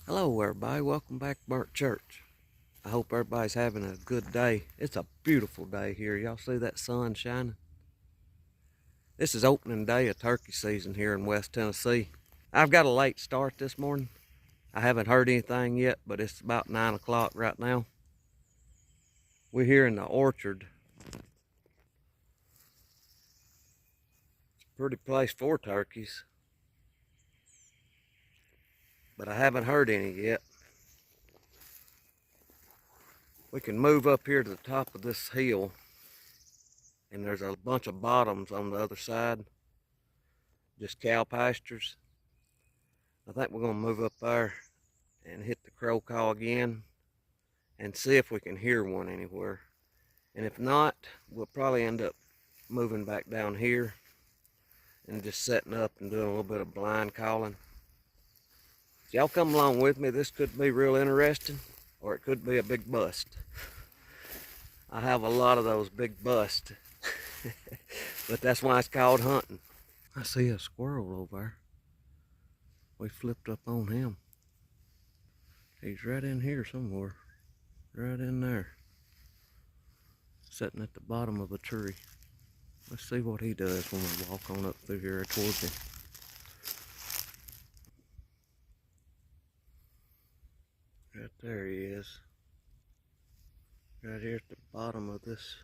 Hello everybody, welcome back to Burnt Church. I hope everybody's having a good day. It's a beautiful day here. Y'all see that sun shining? This is opening day of turkey season here in West Tennessee. I've got a late start this morning. I haven't heard anything yet, but it's about 9 o'clock right now. We're here in the orchard. It's a pretty place for turkeys, but I haven't heard any yet. We can move up here to the top of this hill, and there's a bunch of bottoms on the other side, just cow pastures. I think we're going to move up there and hit the crow call again and see if we can hear one anywhere. And if not, we'll probably end up moving back down here and just setting up and doing a little bit of blind calling. So y'all come along with me. This could be real interesting, or it could be a big bust. I have a lot of those big busts, but that's why it's called hunting. I see a squirrel over there. We flipped up on him. He's right in here somewhere. Right in there. Sitting at the bottom of a tree. Let's see what he does when we walk on up through here towards him. Right there he is. Right here at the bottom of this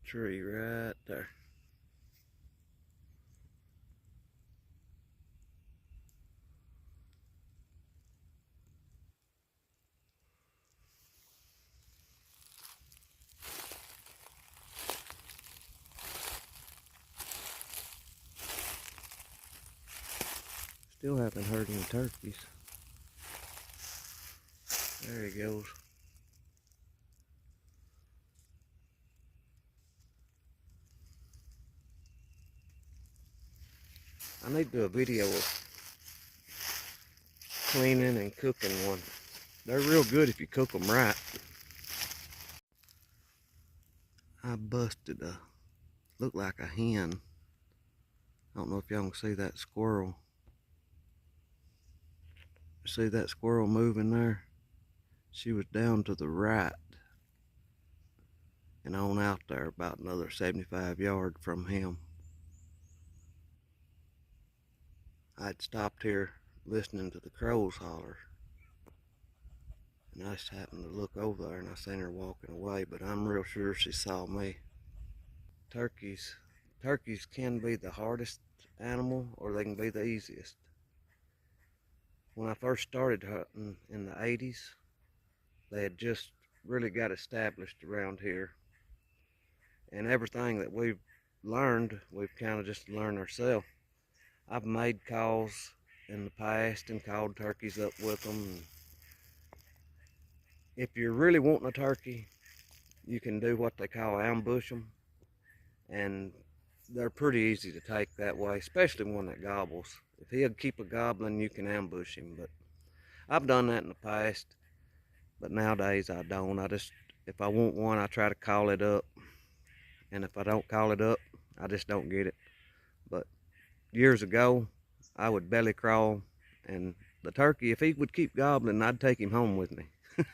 tree, right there. Still haven't heard any turkeys. There he goes. I need to do a video of cleaning and cooking one. They're real good if you cook them right. I busted a, looked like a hen. I don't know if y'all can see that squirrel. See that squirrel moving there? She was down to the right and on out there about another 75 yards from him. I'd stopped here listening to the crows holler, and I just happened to look over there and I seen her walking away, but I'm real sure she saw me. Turkeys can be the hardest animal, or they can be the easiest. When I first started hunting in the 80s, they had just really got established around here, and everything that we've learned, we've kind of just learned ourselves. I've made calls in the past and called turkeys up with them. If you're really wanting a turkey, you can do what they call ambush them, and they're pretty easy to take that way, especially one that gobbles. If he'll keep a gobbling, you can ambush him. But I've done that in the past, but nowadays I don't. If I want one, I try to call it up, and if I don't call it up, I just don't get it. But years ago, I would belly crawl, and the turkey, if he would keep gobbling, I'd take him home with me. But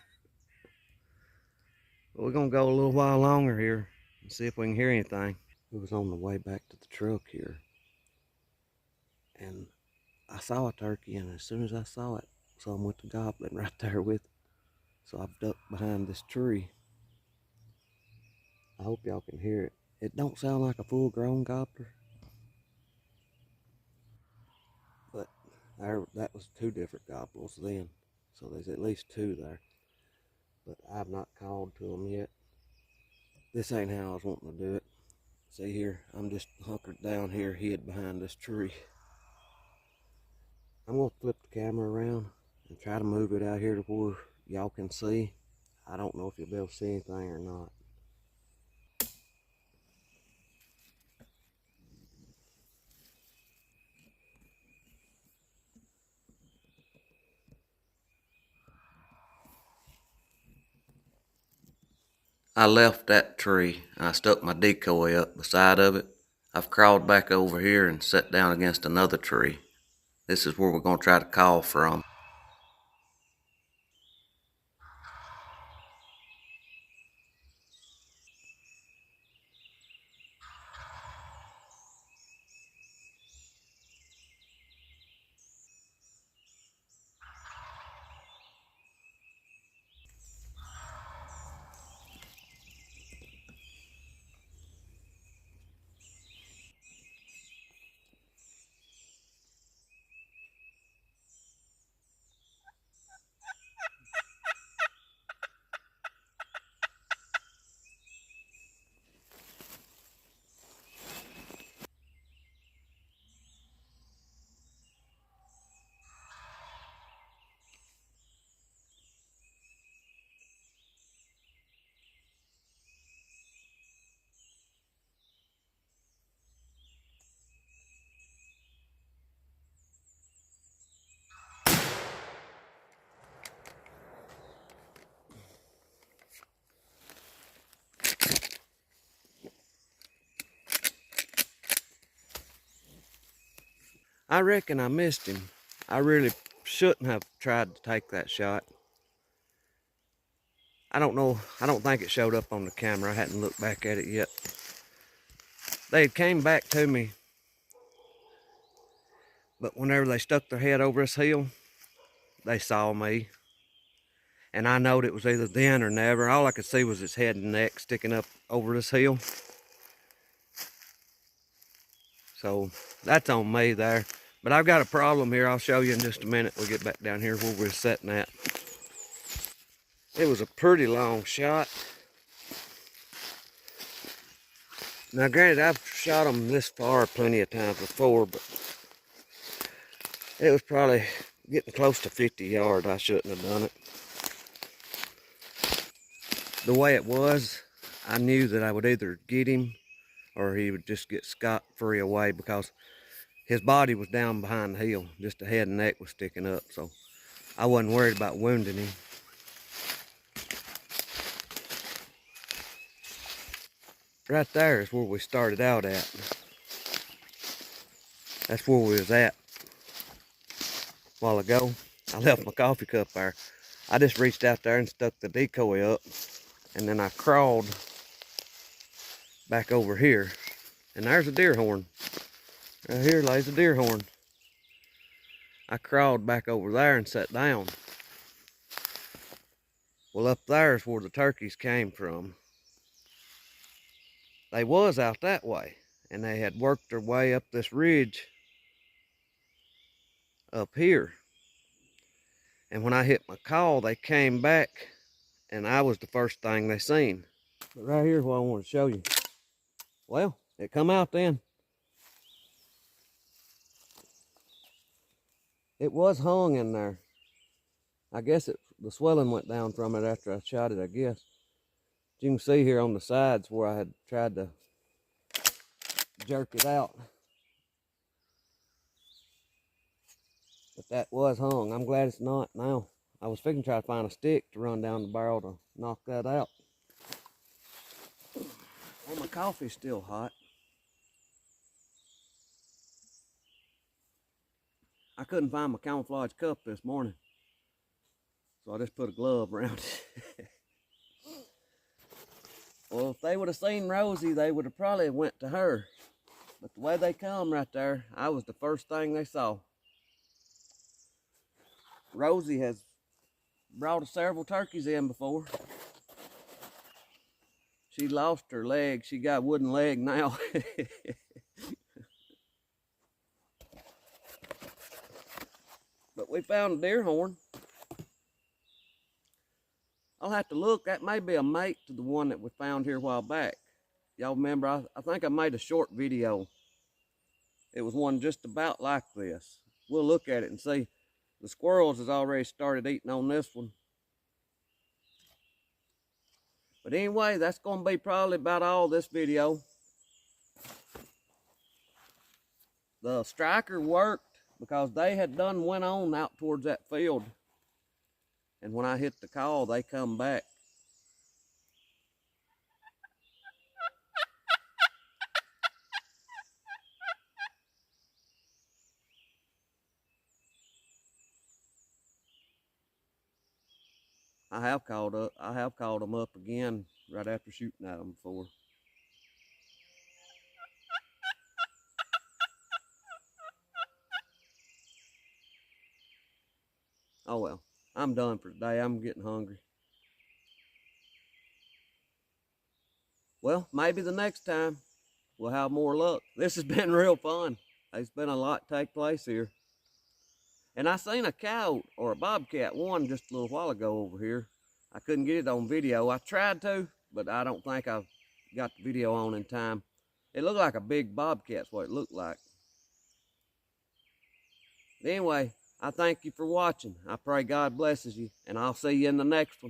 we're gonna go a little while longer here and see if we can hear anything. We was on the way back to the truck here, and I saw a turkey, and as soon as I saw it, some went to gobbling right there with it. So I've ducked behind this tree. I hope y'all can hear it. It don't sound like a full-grown gobbler, but There, that was 2 different gobblers then. So there's at least 2 there. But I've not called to them yet. This ain't how I was wanting to do it. See here, I'm just hunkered down here, hid behind this tree. I'm gonna flip the camera around and try to move it out here to where y'all can see. I don't know if you'll be able to see anything or not. I left that tree and I stuck my decoy up beside of it. I've crawled back over here and sat down against another tree. This is where we're gonna try to call from. I reckon I missed him. I really shouldn't have tried to take that shot. I don't know, I don't think it showed up on the camera. I hadn't looked back at it yet. They came back to me, but whenever they stuck their head over this hill, they saw me. And I knowed it was either then or never. All I could see was his head and neck sticking up over this hill. So that's on me there. But I've got a problem here. I'll show you in just a minute. We'll get back down here where we're sitting at. It was a pretty long shot. Now granted, I've shot them this far plenty of times before, but it was probably getting close to 50 yards. I shouldn't have done it. The way it was, I knew that I would either get him or he would just get scot-free away because his body was down behind the hill. Just the head and neck was sticking up, so I wasn't worried about wounding him. Right there is where we started out at. That's where we was at a while ago. I left my coffee cup there. I just reached out there and stuck the decoy up, and then I crawled back over here. And there's a deer horn. Right here lays a deer horn. I crawled back over there and sat down. Well, up there is where the turkeys came from. They was out that way, and they had worked their way up this ridge up here. And when I hit my call, they came back, and I was the first thing they seen. But right here's what I want to show you. Well, it come out then. It was hung in there. I guess the swelling went down from it after I shot it, I guess. You can see here on the sides where I had tried to jerk it out. But that was hung. I'm glad it's not now. I was fixing to try to find a stick to run down the barrel to knock that out. Well, my coffee's still hot. I couldn't find my camouflage cup this morning, so I just put a glove around it. Well, if they would have seen Rosie, they would have probably went to her. But the way they come right there, I was the first thing they saw. Rosie has brought several turkeys in before. She lost her leg. She got a wooden leg now. we found a deer horn. I'll have to look. That may be a mate to the one that we found here a while back. Y'all remember, I think I made a short video. It was one just about like this. We'll look at it and see. The squirrels has already started eating on this one. But anyway, that's going to be probably about all this video. The striker worked because they had done went on out towards that field. And when I hit the call, they come back. I have called them up again right after shooting at them before. Oh well, I'm done for today. I'm getting hungry. Well, maybe the next time we'll have more luck. This has been real fun. There's been a lot take place here. And I seen a coyote or a bobcat one just a little while ago over here. I couldn't get it on video. I tried to, but I don't think I got the video on in time. It looked like a big bobcat's what it looked like. But anyway, I thank you for watching. I pray God blesses you, and I'll see you in the next one.